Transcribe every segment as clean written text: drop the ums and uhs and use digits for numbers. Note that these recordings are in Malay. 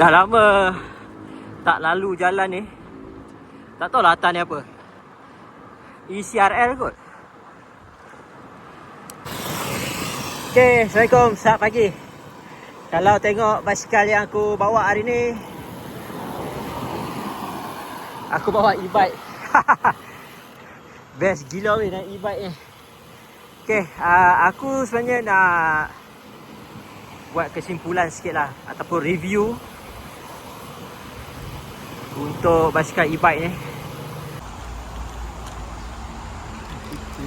Dah lama tak lalu jalan ni. Tak tahu lah atas ni apa. ECRL kot. Okay, Assalamualaikum. Selamat pagi. Kalau tengok basikal yang aku bawa hari ni, aku bawa e-bike. Best gila weh naik e-bike ni. Okay, aku sebenarnya nak buat kesimpulan sikit lah, ataupun review untuk basikal e-bike ni.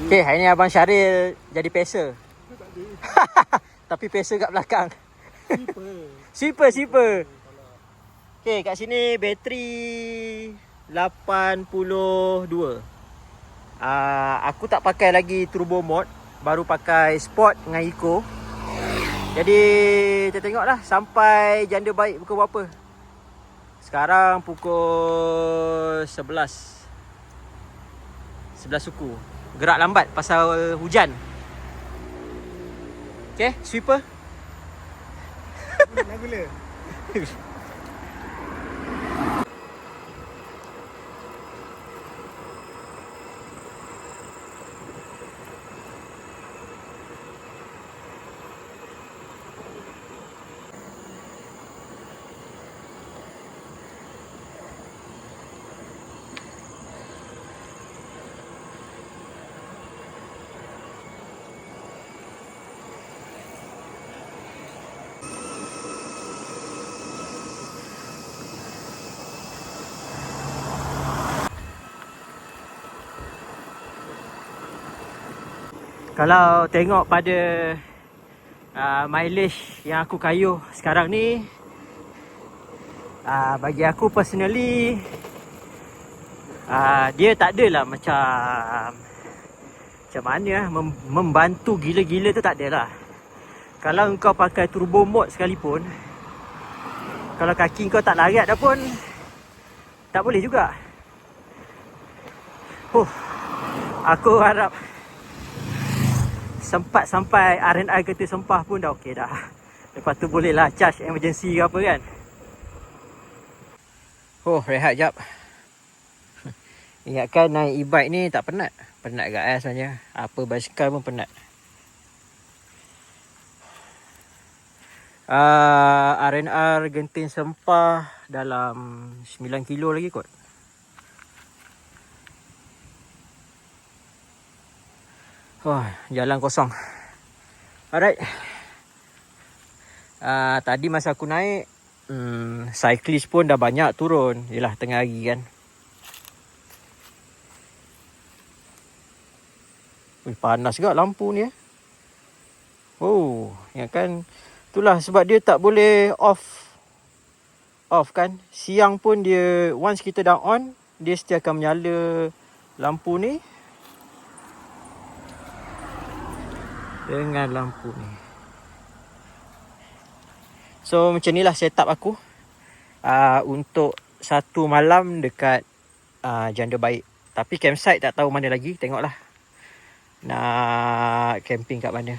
Okay, hari ni Abang Syaril jadi pacer. Tapi pacer kat belakang. Sweeper. Okay, kat sini bateri 82. Aku tak pakai lagi turbo mode, baru pakai sport dengan eco. Jadi kita tengoklah sampai janda baik pukul berapa. Sekarang pukul 11 suku. Gerak lambat pasal hujan. Okay, sweeper. Nak gula. Kalau tengok pada mileage yang aku kayuh sekarang ni, bagi aku personally, dia tak adalah macam mana membantu gila-gila tu, tak adalah. Kalau kau pakai turbo mode sekalipun, kalau kaki kau tak larat dah pun tak boleh juga. Aku harap sempat sampai R&R Kereta Sempah pun dah okey dah. Lepas tu bolehlah charge emergency ke apa kan. Rehat jap. Ingatkan naik e-bike ni tak penat. Penat kat sebenarnya. Apa basikal pun penat. R&R Genting Sempah dalam 9 kilo lagi kot. Jalan kosong. Alright. Tadi masa aku naik, cyclist pun dah banyak turun. Yelah tengah hari kan. Panas juga lampu ni. Ingatkan. Itulah sebab dia tak boleh off kan. Siang pun dia, once kita dah on, dia still akan menyala lampu ni. Dengan lampu ni. So macam ni lah setup aku untuk satu malam dekat Janda Baik. Tapi campsite tak tahu mana lagi. Tengoklah nak camping kat mana.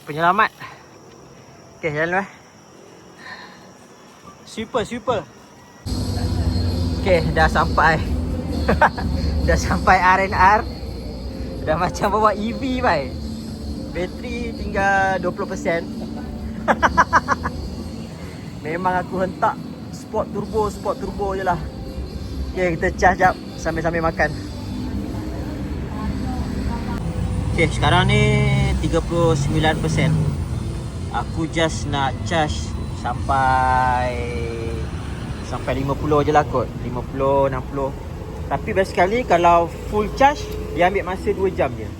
Penyelamat. Okay, jalan Sweeper. Okay, dah sampai. Dah sampai R&R. Dah macam bawa EV bai. Bateri tinggal 20%. Memang aku hentak sport turbo je lah. Okay, kita charge jap sambil-sambil makan. Okay, sekarang ni 39%. Aku just nak charge sampai 50 je lah kot. 50, 60. Tapi best sekali kalau full charge, dia ambil masa 2 jam je.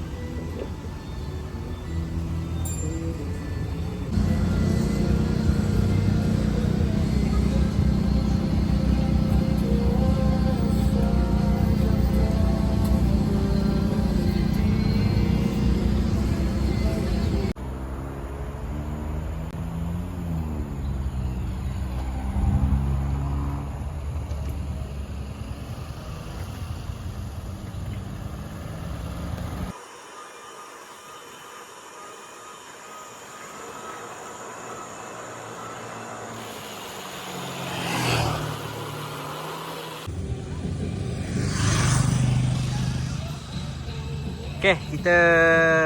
Okay, kita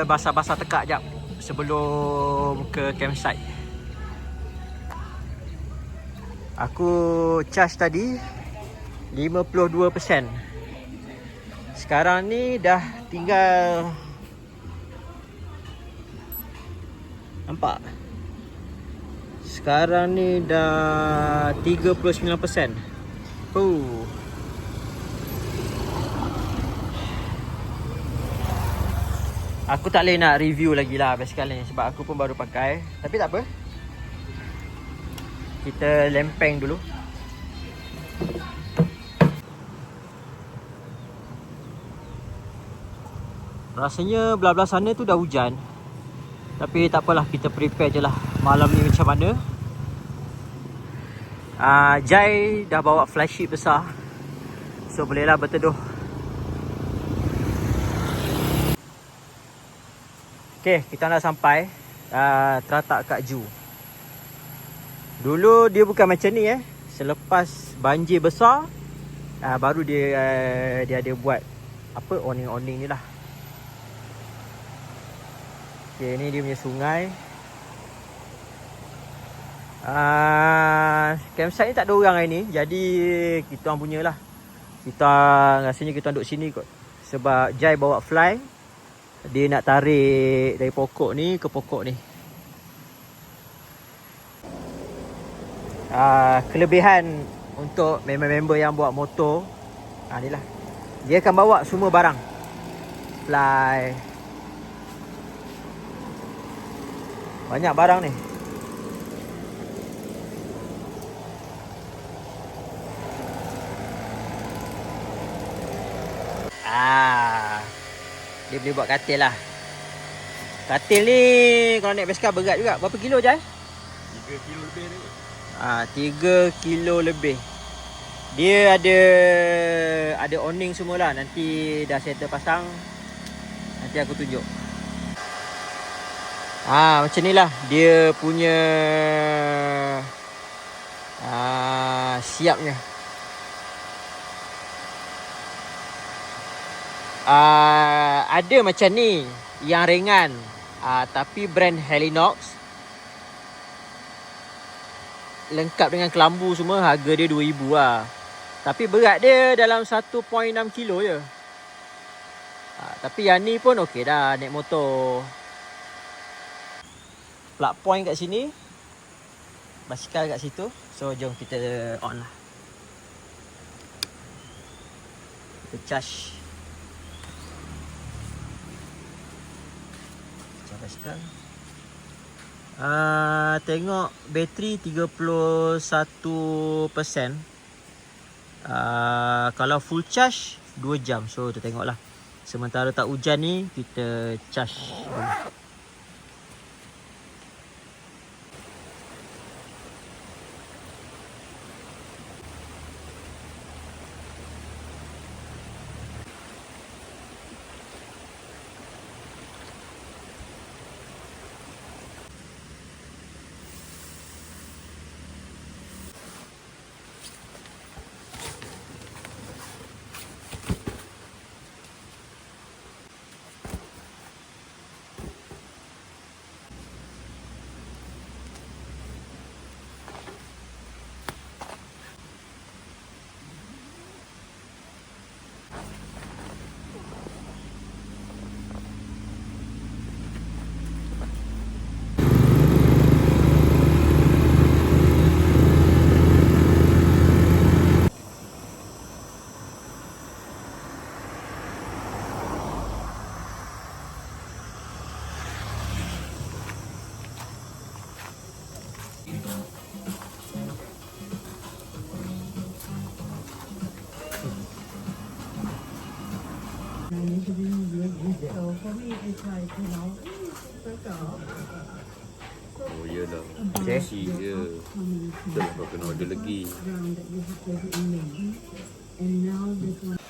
basah-basah tekak jap sebelum ke campsite. Aku charge tadi 52%. Sekarang ni dah tinggal, nampak? Sekarang ni dah 39%. Aku tak boleh nak review lagi lah basically sebab aku pun baru pakai. Tapi tak apa, kita lempeng dulu. Rasanya belah-belah sana tu dah hujan. Tapi tak apalah, kita prepare je lah malam ni macam mana. Jai dah bawa flysheet besar, so bolehlah berteduh. Okay, kita nak sampai teratak Kak Ju. Dulu dia bukan macam ni Selepas banjir besar, baru dia ada buat apa, awning-awning ni lah. Okay, ni dia punya sungai. Campsite ni tak ada orang hari ni, jadi kita orang punya lah. Rasanya kita duduk sini kot. Sebab Jai bawa fly, dia nak tarik dari pokok ni ke pokok ni. Kelebihan untuk member-member yang buat motor, ni lah, dia akan bawa semua barang. Fly, banyak barang ni. Dia boleh buat katil lah. Katil ni kalau naik basikal berat juga. Berapa kilo Jai? 3 kilo lebih ni. 3 kilo lebih. Dia ada awning semua lah. Nanti dah settle pasang, nanti aku tunjuk. Macam ni lah dia punya siapnya. Ada macam ni yang ringan, tapi brand Helinox, lengkap dengan kelambu semua, harga dia 2,000 lah. Tapi berat dia dalam 1.6 kilo je. Tapi yang ni pun okey dah naik motor. Plug point kat sini, basikal kat situ. So jom kita on lah. Kita charge basikal. Tengok bateri 31%. Kalau full charge 2 jam. So kita tengok lah. Sementara tak hujan ni, kita charge dulu. So for me, it's like, you know, it's like Oh iyalah. Okay. Si je. Dah kau kena order lagi. that you have to in me. And now this one.